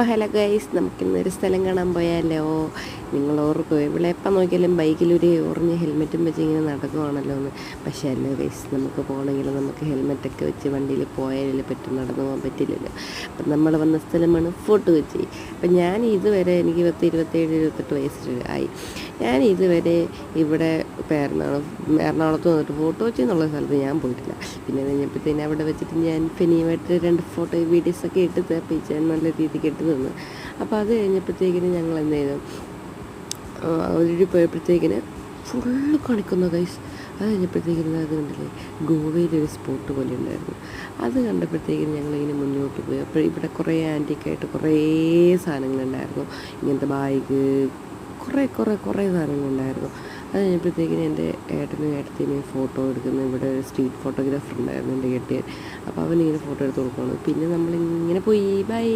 അപ്പോൾ hello guys, നമുക്കിന്നൊരു സ്ഥലം കാണാൻ പോയാലോ? നിങ്ങൾ ഓർക്കും ഇവിടെ എപ്പം നോക്കിയാലും ബൈക്കിലൊരു ഓറഞ്ച് ഹെൽമെറ്റും വെച്ച് ഇങ്ങനെ നടക്കുവാണല്ലോ എന്ന്. പക്ഷേ അല്ല ഗൈസ്, നമുക്ക് പോകണമെങ്കിൽ നമുക്ക് ഹെൽമെറ്റൊക്കെ വെച്ച് വണ്ടിയിൽ പോയാലേ പറ്റും, നടന്നു പോകാൻ പറ്റില്ലല്ലോ. അപ്പം നമ്മൾ വന്ന സ്ഥലമാണ് ഫോർട്ട് കൊച്ചി. അപ്പം ഞാൻ ഇതുവരെ എനിക്ക് 27-28 വയസ്സ് ആയി. ഞാൻ ഇതുവരെ ഇവിടെ ഇപ്പോൾ എറണാകുളത്ത് വന്നിട്ട് ഫോർട്ട് കൊച്ചി എന്നുള്ള സ്ഥലത്ത് ഞാൻ പോയിട്ടില്ല. പിന്നെ കഴിഞ്ഞപ്പോഴത്തേന് അവിടെ വെച്ചിട്ട് ഞാൻ ഫെനിയുമായിട്ട് 2 ഫോട്ടോ വീഡിയോസൊക്കെ ഇട്ട് തേപ്പിച്ച് നല്ല രീതിക്ക് ഇട്ട് തന്നു. അപ്പോൾ അത് കഴിഞ്ഞപ്പോഴത്തേക്കിന് ഞങ്ങൾ എന്ത് ചെയ്തു, ഒരു പോയപ്പോഴത്തേക്കിന് ഫുള്ള് കാണിക്കുന്ന ഗൈസ്. അത് കഴിഞ്ഞപ്പോഴത്തേക്കിന് അത് കണ്ടില്ലേ, ഗോവയിലൊരു സ്പോട്ട് പോലെ ഉണ്ടായിരുന്നു. അത് കണ്ടപ്പോഴത്തേക്കിന് ഞങ്ങളിങ്ങനെ മുന്നോട്ട് പോയി. അപ്പോൾ ഇവിടെ കുറേ ആൻറ്റിക്കായിട്ട് കുറേ സാധനങ്ങളുണ്ടായിരുന്നു. ഇങ്ങനത്തെ ബാഗ്, കുറേ സാധനങ്ങളുണ്ടായിരുന്നു. അത് കഴിഞ്ഞപ്പോഴത്തേക്കിന് എൻ്റെ ഏട്ടനും ഏട്ടത്തിനെയും ഫോട്ടോ എടുക്കുന്ന ഇവിടെ ഒരു സ്ട്രീറ്റ് ഫോട്ടോഗ്രാഫർ ഉണ്ടായിരുന്നു, എൻ്റെ കെട്ടിയൻ. അപ്പോൾ അവനിങ്ങനെ ഫോട്ടോ എടുത്ത് കൊടുക്കുകയാണ്. പിന്നെ നമ്മളിങ്ങനെ പോയി. ബൈ.